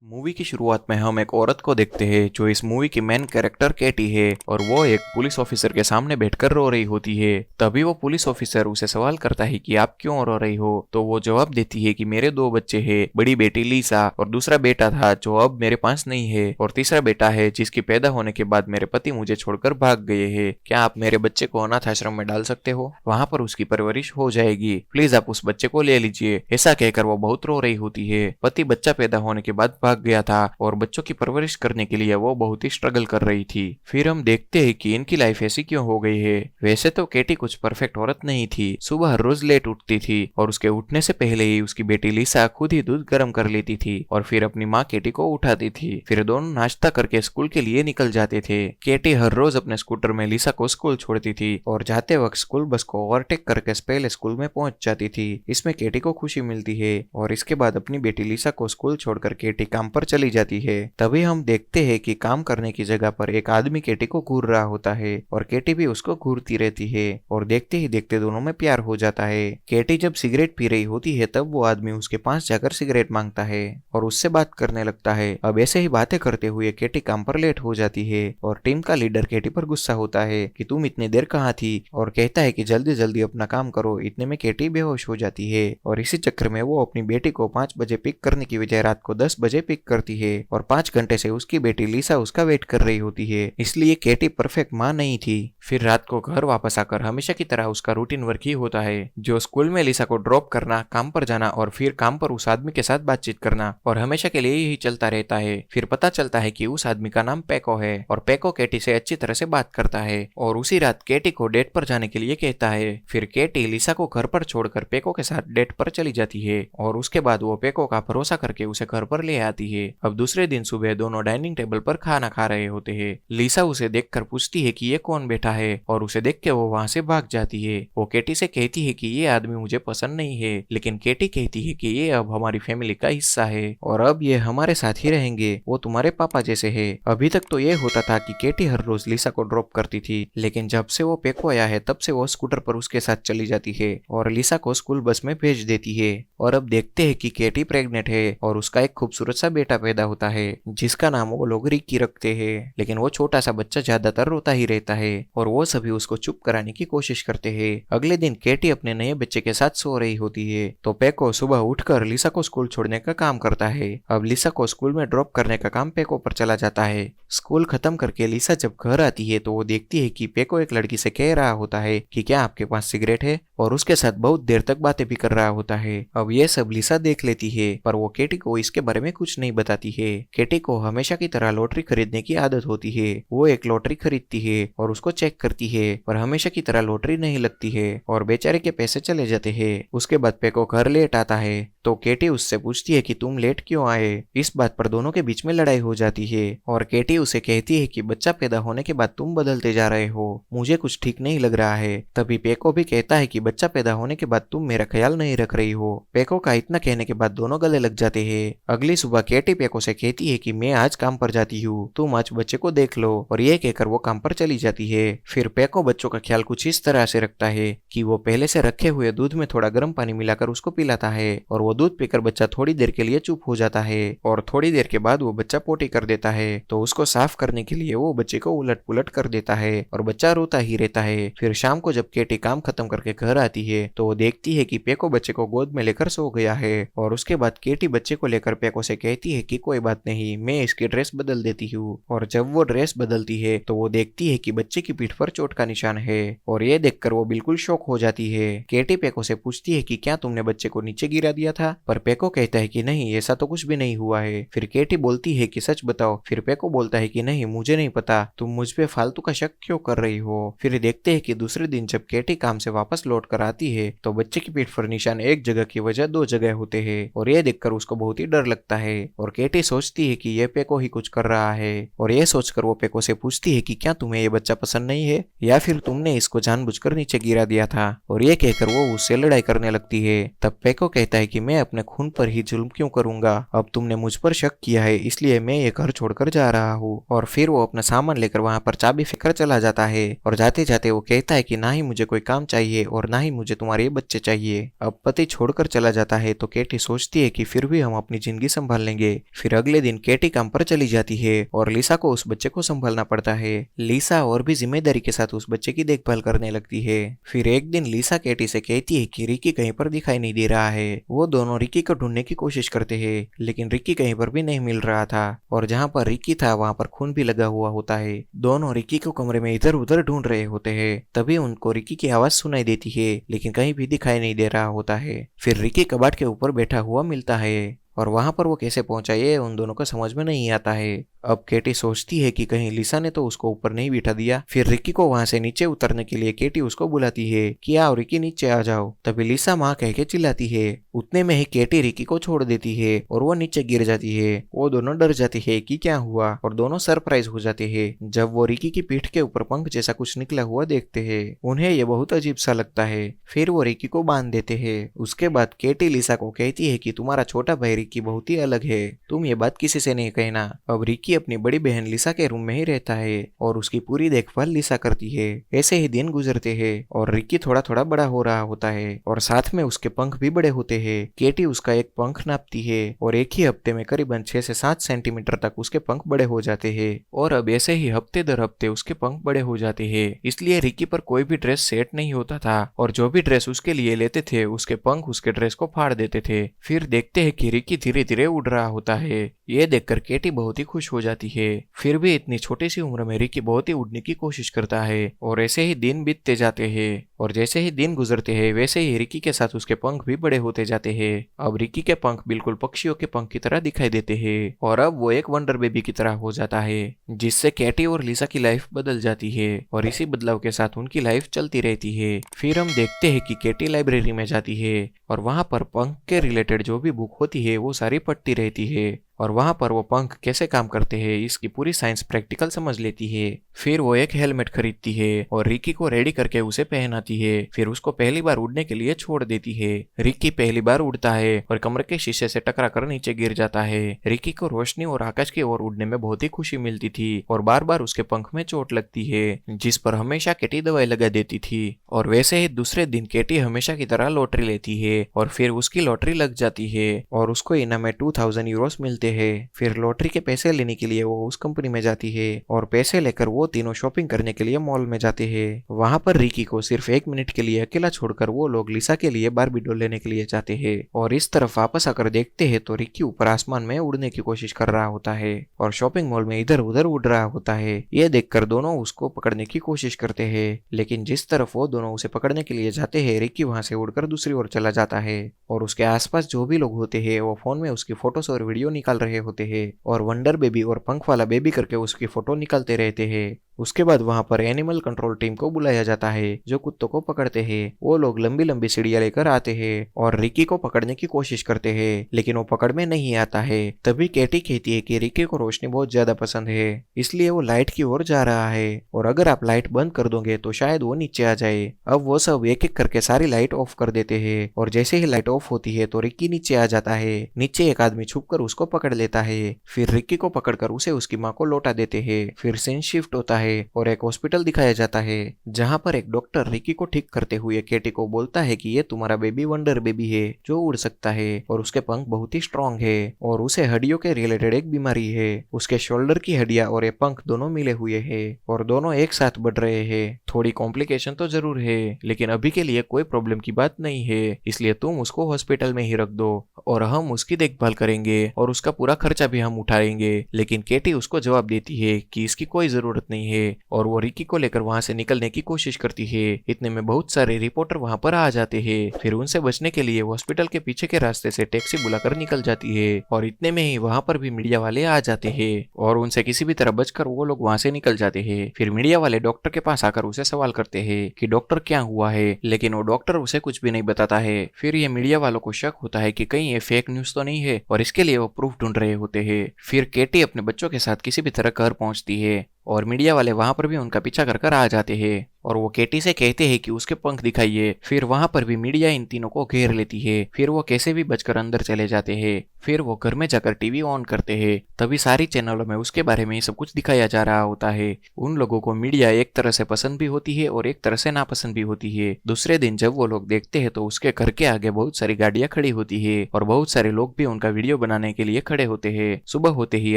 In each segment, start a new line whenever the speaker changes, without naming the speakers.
Movie की शुरुआत में हम एक औरत को देखते हैं जो इस मूवी की मेन कैरेक्टर केटी है और वो एक पुलिस ऑफिसर के सामने बैठकर रो रही होती है। तभी वो पुलिस ऑफिसर उसे सवाल करता है कि आप क्यों रो रही हो, तो वो जवाब देती है कि मेरे दो बच्चे हैं, बड़ी बेटी लीसा और दूसरा बेटा था जो अब मेरे पास नहीं है, और तीसरा बेटा है जिसकी पैदा होने के बाद मेरे पति मुझे छोड़कर भाग गए हैं। क्या आप मेरे बच्चे को अनाथ आश्रम में डाल सकते हो? वहां पर उसकी परवरिश हो जाएगी। प्लीज आप उस बच्चे को ले लीजिए। ऐसा कहकर वो बहुत रो रही होती है। पति बच्चा पैदा होने के बाद भाग गया था और बच्चों की परवरिश करने के लिए वो बहुत ही स्ट्रगल कर रही थी। फिर हम देखते हैं कि इनकी लाइफ ऐसी क्यों हो गई है। वैसे तो केटी कुछ परफेक्ट औरत नहीं थी। सुबह हर रोज लेट उठती थी और उसके उठने से पहले ही उसकी बेटी लिसा खुद ही दूध गर्म कर लेती थी और फिर अपनी माँ केटी को उठाती थी। फिर दोनों नाश्ता करके स्कूल के लिए निकल जाते थे। केटी हर रोज अपने स्कूटर में लिसा को स्कूल छोड़ती थी और जाते वक्त स्कूल बस को ओवरटेक करके पहले स्कूल में पहुंच जाती थी। इसमें केटी को खुशी मिलती है और इसके बाद अपनी बेटी लिसा को स्कूल छोड़कर केटी काम पर चली जाती है। तभी हम देखते हैं कि काम करने की जगह पर एक आदमी केटी को घूर रहा होता है और केटी भी उसको घूरती रहती है और देखते ही देखते दोनों में प्यार हो जाता है। केटी जब सिगरेट पी रही होती है तब वो आदमी उसके पास जाकर सिगरेट मांगता है और उससे बात करने लगता है। अब ऐसे ही बातें करते हुए केटी काम पर लेट हो जाती है और टीम का लीडर केटी पर गुस्सा होता है कि तुम इतनी देर कहाँ थी, और कहता है कि जल्दी जल्दी अपना काम करो। इतने में केटी बेहोश हो जाती है और इसी चक्कर में वो अपनी बेटी को 5 बजे पिक करने की बजाय रात को 10 बजे पिक करती है और 5 घंटे से उसकी बेटी लिसा उसका वेट कर रही होती है। इसलिए केटी परफेक्ट माँ नहीं थी। फिर रात को घर वापस आकर हमेशा की तरह उसका रूटीन वर्क ही होता है, जो स्कूल में लिसा को ड्रॉप करना, काम पर जाना और फिर काम पर उस आदमी के साथ बातचीत करना, और हमेशा के लिए यही चलता रहता है। फिर पता चलता है कि उस आदमी का नाम पेको है और पेको केटी से अच्छी तरह से बात करता है और उसी रात केटी को डेट पर जाने के लिए कहता है। फिर केटी लिसा को घर पर छोड़कर पेको के साथ डेट पर चली जाती है और उसके बाद वो पेको का भरोसा करके उसे घर पर ले आती है। अब दूसरे दिन सुबह दोनों डाइनिंग टेबल पर खाना खा रहे होते हैं। लिसा उसे देखकर पूछती है कि ये कौन बैठा है और उसे देख के वो वहां से भाग जाती है। वो केटी से कहती है कि ये आदमी मुझे पसंद नहीं है, लेकिन केटी कहती है कि ये अब हमारी फैमिली का हिस्सा है और अब ये हमारे साथ ही रहेंगे। वो तुम्हारे पापा जैसे है। अभी तक तो ये होता था कि केटी हर रोज लिसा को ड्रॉप करती थी, लेकिन जब से वो पेको आया है तब से वो स्कूटर पर उसके साथ चली जाती है और लिसा को स्कूल बस में भेज देती है। और अब देखते हैं कि केटी प्रेग्नेंट है और उसका एक खूबसूरत सा बेटा पैदा होता है जिसका नाम वो लोग रिकी रखते हैं। लेकिन वो छोटा सा बच्चा ज्यादातर रोता ही रहता है और वो सभी उसको चुप कराने की कोशिश करते हैं। अगले दिन केटी अपने नए बच्चे के साथ सो रही होती है तो पेको सुबह उठकर लिसा को स्कूल छोड़ने का काम करता है। अब लिसा को स्कूल में ड्रॉप करने का काम पेको पर चला जाता है। स्कूल खत्म करके लिसा जब घर आती है तो वो देखती है कि पेको एक लड़की से कह रहा होता है कि क्या आपके पास सिगरेट है, और उसके साथ बहुत देर तक बातें भी कर रहा होता है। अब ये सब लिसा देख लेती है पर वो केटी को इसके बारे में कुछ नहीं बताती है। केटी को हमेशा की तरह लॉटरी खरीदने की आदत होती है। वो एक लॉटरी खरीदती है और उसको चेक करती है पर हमेशा की तरह लॉटरी नहीं लगती है और बेचारे के पैसे चले जाते हैं। उसके बाद पेको घर लेट आता है तो केटी उससे पूछती है कि तुम लेट क्यों आए। इस बात पर दोनों के बीच में लड़ाई हो जाती है और केटी उसे कहती है कि बच्चा पैदा होने के बाद तुम बदलते जा रहे हो, मुझे कुछ ठीक नहीं लग रहा है। तभी पेको भी कहता है कि बच्चा पैदा होने के बाद तुम मेरा ख्याल नहीं रख रही हो। पेको का इतना कहने के बाद दोनों गले लग जाते हैं। अगली सुबह केटी पेको से कहती है कि मैं आज काम पर जाती हूँ, तुम आज बच्चे को देख लो, और ये कहकर वो काम पर चली जाती है। फिर पेको बच्चों का ख्याल कुछ इस तरह से रखता है कि वो पहले से रखे हुए दूध में थोड़ा गर्म पानी मिलाकर उसको पिलाता है और वो दूध पीकर बच्चा थोड़ी देर के लिए चुप हो जाता है और थोड़ी देर के बाद वो बच्चा पोटी कर देता है तो उसको साफ करने के लिए वो बच्चे को उलट पुलट कर देता है और बच्चा रोता ही रहता है। फिर शाम को जब केटी काम खत्म करके घर आती है तो वो देखती है कि पेको बच्चे को गोद में लेकर सो गया है और उसके बाद केटी बच्चे को लेकर पेको से कहती है कि कोई बात नहीं, मैं इसकी ड्रेस बदल देती हूँ। और जब वो ड्रेस बदलती है तो वो देखती है कि बच्चे की पीठ पर चोट का निशान है और ये देखकर वो बिल्कुल शॉक हो जाती है। केटी पेको से पूछती है कि क्या तुमने बच्चे को नीचे गिरा दिया था, पर पेको कहता है कि नहीं, ऐसा तो कुछ भी नहीं हुआ है। फिर केटी बोलती है कि सच बताओ। फिर पेको बोलता है कि नहीं, मुझे नहीं पता, तुम मुझ पे फालतू का शक क्यों कर रही हो। फिर देखते हैं कि दूसरे दिन जब केटी काम से वापस लौट कर आती है तो बच्चे की पीठ पर निशान एक जगह की वजह 2 जगह होते हैं और ये देखकर उसको बहुत ही डर लगता है और केटी सोचती है कि ये पेको ही कुछ कर रहा है और ये सोचकर वो पेको से पूछती है कि क्या तुम्हें ये बच्चा पसंद नहीं है या फिर तुमने इसको जानबूझकर नीचे गिरा दिया था, और ये कहकर वो उससे लड़ाई करने लगती है। तब पेको कहता है कि मैं अपने खून पर ही जुल्म क्यों करूंगा, अब तुमने मुझ पर शक किया है इसलिए मैं ये घर छोड़कर जा रहा हूँ। और फिर वो अपना सामान लेकर वहां पर चाबी फेंककर चला जाता है और जाते जाते वो कहता है कि ना ही मुझे कोई काम चाहिए और ना ही मुझे तुम्हारे बच्चे चाहिए। अब पति छोड़कर चला जाता है तो केटी सोचती है कि फिर भी हम अपनी जिंदगी संभालने संभालेंगे। फिर अगले दिन केटी काम पर चली जाती है और लिसा को उस बच्चे को संभालना पड़ता है। लिसा और भी जिम्मेदारी के साथ उस बच्चे की देखभाल करने लगती है। फिर एक दिन लिसा केटी से कहती है कि रिकी कहीं पर दिखाई नहीं दे रहा है। वो दोनों रिकी को ढूंढने की कोशिश करते हैं, लेकिन रिकी कहीं पर भी नहीं मिल रहा था और जहाँ पर रिकी था वहाँ पर खून भी लगा हुआ होता है। दोनों रिकी को कमरे में इधर उधर ढूंढ रहे होते हैं। तभी उनको रिकी की आवाज सुनाई देती है, लेकिन कहीं भी दिखाई नहीं दे रहा होता है। फिर रिकी कबाड़ के ऊपर बैठा हुआ मिलता है और वहां पर वो कैसे पहुंचा ये उन दोनों को समझ में नहीं आता है। अब केटी सोचती है कि कहीं लिसा ने तो उसको ऊपर नहीं बिठा दिया। फिर रिकी को वहां से नीचे उतरने के लिए केटी उसको बुलाती है कि आओ रिकी नीचे आ जाओ। तभी लिसा माँ कह के चिल्लाती है। उतने में ही केटी रिकी को छोड़ देती है और वो नीचे गिर जाती है। वो दोनों डर जाती है कि क्या हुआ और दोनों सरप्राइज हो जाते हैं जब वो रिकी की पीठ के ऊपर पंख जैसा कुछ निकला हुआ देखते हैं। उन्हें ये बहुत अजीब सा लगता है। फिर वो रिकी को बांध देते हैं। उसके बाद केटी लिसा को कहती है कि तुम्हारा छोटा भाई रिकी बहुत ही अलग है, तुम ये बात किसी से नहीं कहना। अब रिकी अपनी बड़ी बहन लिसा के रूम में ही रहता है और उसकी पूरी देखभाल लिसा करती है। ऐसे ही दिन गुजरते हैं और रिकी थोड़ा थोड़ा बड़ा हो रहा होता है और साथ में उसके पंख भी बड़े होते हैं। केटी उसका एक पंख नापती है और एक ही हफ्ते में करीबन 6 से 7 सेंटीमीटर तक उसके पंख बड़े हो जाते हैं और अब ऐसे ही हफ्ते दर हफ्ते उसके पंख बड़े हो जाते हैं। इसलिए रिकी पर कोई भी ड्रेस सेट नहीं होता था और जो भी ड्रेस उसके लिए लेते थे उसके पंख उसके ड्रेस को फाड़ देते थे। फिर देखते हैं कि रिकी धीरे धीरे उड़ रहा होता है। ये देखकर केटी बहुत ही खुश हो जाती है। फिर भी इतनी छोटी सी उम्र में रिकी बहुत ही उड़ने की कोशिश करता है और ऐसे ही दिन बीतते जाते हैं और जैसे ही दिन गुजरते हैं वैसे ही रिकी के साथ उसके पंख भी बड़े होते जाते हैं। अब रिकी के पंख बिल्कुल पक्षियों के पंख की तरह दिखाई देते हैं और अब वो एक वंडर बेबी की तरह हो जाता है, जिससे केटी और लिसा की लाइफ बदल जाती है और इसी बदलाव के साथ उनकी लाइफ चलती रहती है। फिर हम देखते हैं कि केटी लाइब्रेरी में जाती है और वहां पर पंख के रिलेटेड जो भी बुक होती है वो सारी पढ़ती रहती है और वहां पर वो पंख कैसे काम करते हैं इसकी पूरी साइंस प्रैक्टिकल समझ लेती है। फिर वो एक हेलमेट खरीदती है और रिकी को रेडी करके उसे पहनाती है। फिर उसको पहली बार उड़ने के लिए छोड़ देती है। रिकी पहली बार उड़ता है और कमरे के शीशे से टकरा कर नीचे गिर जाता है। रिकी को रोशनी और आकाश की ओर उड़ने में बहुत ही खुशी मिलती थी और बार बार उसके पंख में चोट लगती है, जिस पर हमेशा केटी दवाई लगा देती थी। और वैसे ही दूसरे दिन केटी हमेशा की तरह लॉटरी लेती है और फिर उसकी लॉटरी लग जाती है और उसको इनाम में 2000 यूरोस मिलते है। फिर लॉटरी के पैसे लेने के लिए वो उस कंपनी में जाती है और पैसे लेकर वो तीनों शॉपिंग करने के लिए मॉल में जाते हैं। वहां पर रिकी को सिर्फ 1 मिनट के लिए अकेला छोड़कर वो लोग लिसा के लिए बार्बी डॉल लेने के लिए जाते हैं और इस तरफ वापस आकर देखते हैं तो रिकी ऊपर आसमान में उड़ने की कोशिश कर रहा होता है और शॉपिंग मॉल में इधर उधर उड़ रहा होता है। ये देखकर दोनों उसको पकड़ने की कोशिश करते हैं, लेकिन जिस तरफ वो दोनों उसे पकड़ने के लिए जाते हैं रिकी वहां से उड़कर दूसरी ओर चला जाता है और उसके आसपास जो भी लोग होते हैं वो फोन में उसकी फोटोज और वीडियो निकाल रहे होते हैं और वंडर बेबी और पंख वाला बेबी करके उसकी फोटो निकालते रहते हैं। उसके बाद वहां पर एनिमल कंट्रोल टीम को बुलाया जाता है जो कुत्तों को पकड़ते हैं। वो लोग लंबी लंबी सीढ़ियां लेकर आते हैं और रिकी को पकड़ने की कोशिश करते हैं, लेकिन वो पकड़ में नहीं आता है। तभी केटी कहती है कि रिकी को रोशनी बहुत ज्यादा पसंद है, इसलिए वो लाइट की ओर जा रहा है और अगर आप लाइट बंद कर दोगे तो शायद वो नीचे आ जाए। अब वो सब एक एक करके सारी लाइट ऑफ कर देते हैं और जैसे ही लाइट ऑफ होती है तो रिकी नीचे आ जाता है। नीचे एक आदमी छुपकर उसको पकड़ लेता है। फिर रिकी को पकड़कर उसे उसकी माँ को लौटा देते हैं। फिर सीन शिफ्ट होता है और एक हॉस्पिटल दिखाया जाता है जहां पर एक डॉक्टर रिकी को ठीक करते हुए केटी को बोलता है कि ये तुम्हारा बेबी वंडर बेबी है जो उड़ सकता है और उसके पंख बहुत ही स्ट्रांग है और उसे हड्डियों के रिलेटेड एक बीमारी है। उसके शोल्डर की हड्डियां और ये पंख दोनों मिले हुए हैं और दोनों एक साथ बढ़ रहे हैं। थोड़ी कॉम्प्लिकेशन तो जरूर है, लेकिन अभी के लिए कोई प्रॉब्लम की बात नहीं है, इसलिए तुम उसको हॉस्पिटल में ही रख दो और हम उसकी देखभाल करेंगे और उसका पूरा खर्चा भी हम उठाएंगे। लेकिन केटी उसको जवाब देती है कि इसकी कोई जरूरत नहीं है और वो रिकी को लेकर वहां से निकलने की कोशिश करती है। इतने में बहुत सारे रिपोर्टर वहां पर आ जाते हैं। फिर उनसे बचने के लिए हॉस्पिटल के पीछे के रास्ते से टैक्सी बुलाकर निकल जाती है और इतने में ही वहां पर भी मीडिया वाले आ जाते हैं और उनसे किसी भी तरह बचकर वो लोग वहां से निकल जाते हैं। फिर मीडिया वाले डॉक्टर के पास आकर उसे सवाल करते हैं कि डॉक्टर क्या हुआ है, लेकिन वो डॉक्टर उसे कुछ भी नहीं बताता है। फिर ये मीडिया वालों को शक होता है कि कहीं ये फेक न्यूज तो नहीं है और इसके लिए वो प्रूफ ढूंढ रहे होते हैं। फिर केटी अपने बच्चों के साथ किसी भी तरह घर पहुंचती है और मीडिया वाले वहां पर भी उनका पीछा कर आ जाते हैं और वो केटी से कहते हैं कि उसके पंख दिखाइए। फिर वहां पर भी मीडिया इन तीनों को घेर लेती है। फिर वो कैसे भी बचकर अंदर चले जाते हैं। फिर वो घर में जाकर टीवी ऑन करते हैं। तभी सारी चैनलों में उसके बारे में सब कुछ दिखाया जा रहा होता है। उन लोगों को मीडिया एक तरह से पसंद भी होती है और एक तरह से नापसंद भी होती है। दूसरे दिन जब वो लोग देखते हैं तो उसके घर के आगे बहुत सारी गाड़ियां खड़ी होती है और बहुत सारे लोग भी उनका वीडियो बनाने के लिए खड़े होते हैं। सुबह होते ही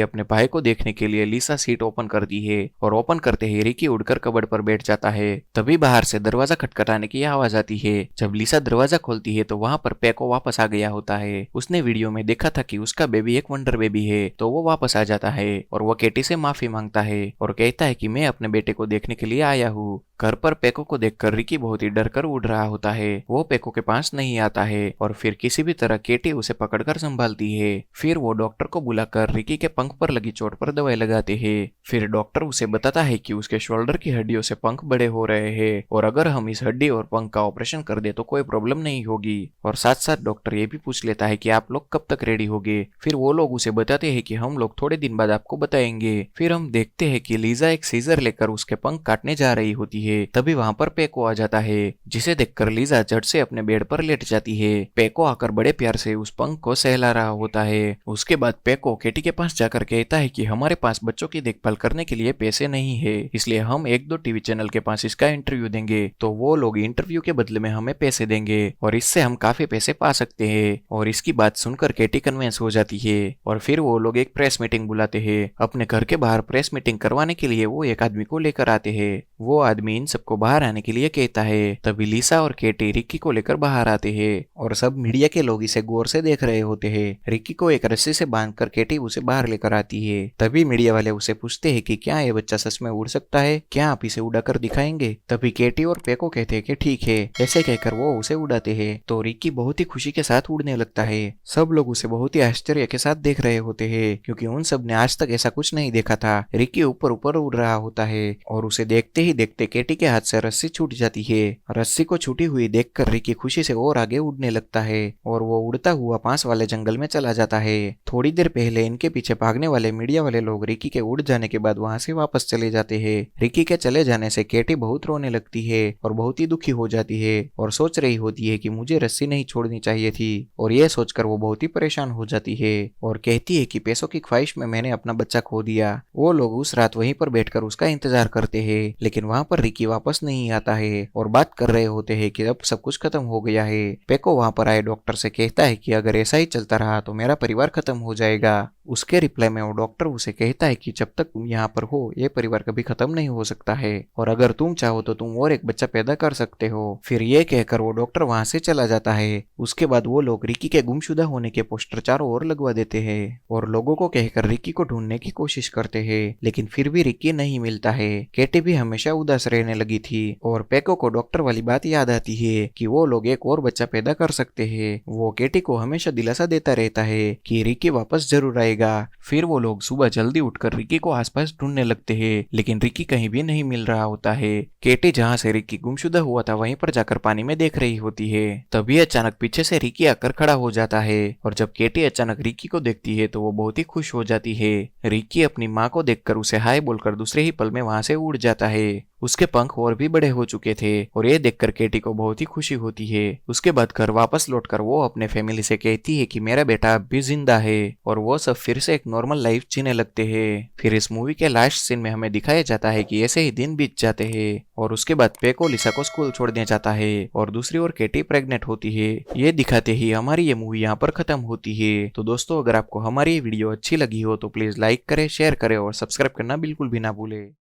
अपने भाई को देखने के लिए लिसा सीट ओपन करती है और ओपन करते ही रिकी उड़कर कबर्ड पर बैठ जाता है। तभी बाहर से दरवाजा खटखटाने की आवाज आती है। जब लिसा दरवाजा खोलती है तो वहां पर पैको वापस आ गया होता है। उसने वीडियो में देखा था कि उसका बेबी एक वंडर बेबी है, तो वो वापस आ जाता है और वो केटी से माफी मांगता है और कहता है कि मैं अपने बेटे को देखने के लिए आया हूँ। घर पर पेको को देखकर रिकी बहुत ही डर कर उड़ रहा होता है। वो पेको के पास नहीं आता है और फिर किसी भी तरह केटी उसे पकड़कर संभालती है। फिर वो डॉक्टर को बुलाकर रिकी के पंख पर लगी चोट पर दवाई लगाते हैं। फिर डॉक्टर उसे बताता है कि उसके शोल्डर की हड्डियों से पंख बड़े हो रहे हैं और अगर हम इस हड्डी और पंख का ऑपरेशन कर दे तो कोई प्रॉब्लम नहीं होगी। और साथ साथ डॉक्टर ये भी पूछ लेता है कि आप लोग कब तक रेडी होगे। फिर वो लोग उसे बताते हैं कि हम लोग थोड़े दिन बाद आपको बताएंगे। फिर हम देखते हैं कि लीजा एक सीजर लेकर उसके पंख काटने जा रही होती है। तभी वहां पर पेको आ जाता है, जिसे देखकर लीजा झट से अपने बेड पर लेट जाती है। पेको आकर बड़े प्यार से उस पंख को सहला रहा होता है। उसके बाद पेको केटी के पास जाकर कहता है कि हमारे पास बच्चों की देखभाल करने के लिए पैसे नहीं है, इसलिए हम एक दो टीवी चैनल के पास इसका इंटरव्यू देंगे, तो वो लोग इंटरव्यू के बदले में हमें पैसे देंगे और इससे हम काफी पैसे पा सकते हैं। और इसकी बात सुनकर केटी कन्विंस हो जाती है और फिर वो लोग एक प्रेस मीटिंग बुलाते हैं। अपने घर के बाहर प्रेस मीटिंग करवाने के लिए वो एक आदमी को लेकर आते हैं। वो आदमी इन सबको बाहर आने के लिए कहता है। तभी लिसा और केटी रिक्की को लेकर बाहर आते हैं और सब मीडिया के लोग इसे गौर से देख रहे होते हैं। रिक्की को एक रस्सी से बांधकर केटी उसे बाहर लेकर आती है। तभी मीडिया वाले उसे पूछते हैं कि क्या ये बच्चा सच में उड़ सकता है, क्या आप इसे उड़ाकर दिखाएंगे। तभी केटी और पेको कहते हैं कि ठीक है। ऐसे कहकर वो उसे उड़ाते हैं तो रिक्की बहुत ही खुशी के साथ उड़ने लगता है। सब लोग उसे बहुत ही आश्चर्य के साथ देख रहे होते हैं क्योंकि उन सब ने आज तक ऐसा कुछ नहीं देखा था। रिक्की ऊपर ऊपर उड़ रहा होता है और उसे देखते ही देखते केटी के हाथ से रस्सी छूट जाती है। रस्सी को छूटी हुई देखकर रिकी खुशी से और आगे उड़ने लगता है और वो उड़ता हुआ पास वाले जंगल में चला जाता है। थोड़ी देर पहले इनके पीछे भागने वाले मीडिया वाले लोग रिकी के उड़ जाने के बाद वहां से वापस चले जाते हैं। रिकी के चले जाने से केटी बहुत रोने लगती है और बहुत ही दुखी हो जाती है और सोच रही होती है कि मुझे रस्सी नहीं छोड़नी चाहिए थी। और यह सोचकर वो बहुत ही परेशान हो जाती है और कहती है कि पैसों की ख्वाहिश में मैंने अपना बच्चा खो दिया। वो लोग उस रात वहीं पर बैठकर उसका इंतजार करते हैं, लेकिन वहां पर रिकी वापस नहीं आता है और बात कर रहे होते हैं कि अब सब कुछ खत्म हो गया है। पेको वहां पर आए डॉक्टर से कहता है कि अगर ऐसा ही चलता रहा तो मेरा परिवार खत्म हो जाएगा। उसके रिप्लाई में वो डॉक्टर उसे कहता है कि जब तक तुम यहाँ पर हो ये परिवार कभी खत्म नहीं हो सकता है और अगर तुम चाहो तो तुम और एक बच्चा पैदा कर सकते हो। फिर ये कहकर वो डॉक्टर वहां से चला जाता है। उसके बाद वो लोग रिकी के गुमशुदा होने के पोस्टर चारों ओर लगवा देते हैं और लोगों को कहकर रिकी को ढूंढने की कोशिश करते हैं, लेकिन फिर भी रिकी नहीं मिलता है। केटी भी हमेशा उदास रहने लगी थी और पेको को डॉक्टर वाली बात याद आती है कि वो लोग एक और बच्चा पैदा कर सकते हैं। वो केटी को हमेशा दिलासा देता रहता है कि रिकी वापस जरूर आएगा। फिर वो लोग सुबह जल्दी उठकर रिकी को आसपास ढूंढने लगते हैं, लेकिन रिकी कहीं भी नहीं मिल रहा होता है। केटी जहाँ से रिकी गुमशुदा हुआ था वहीं पर जाकर पानी में देख रही होती है। तभी अचानक पीछे से रिकी आकर खड़ा हो जाता है और जब केटी अचानक रिकी को देखती है तो वो बहुत ही खुश हो जाती है। रिकी अपनी माँ को देखकर उसे हाय बोलकर दूसरे ही पल में वहां से उड़ जाता है। उसके पंख और भी बड़े हो चुके थे और ये देखकर केटी को बहुत ही खुशी होती है। उसके बाद घर वापस लौटकर वो अपने फैमिली से कहती है कि मेरा बेटा अब भी जिंदा है और वो सब फिर से एक नॉर्मल लाइफ जीने लगते हैं। फिर इस मूवी के लास्ट सीन में हमें दिखाया जाता है कि ऐसे ही दिन बीत जाते हैं और उसके बाद पेको लिसा को स्कूल छोड़ने जाता है और दूसरी ओर केटी प्रेग्नेंट होती है। ये दिखाते ही हमारी ये मूवी यहाँ पर खत्म होती है। तो दोस्तों, अगर आपको हमारी ये वीडियो अच्छी लगी हो तो प्लीज लाइक करें, शेयर करें और सब्सक्राइब करना बिल्कुल भी ना भूलें।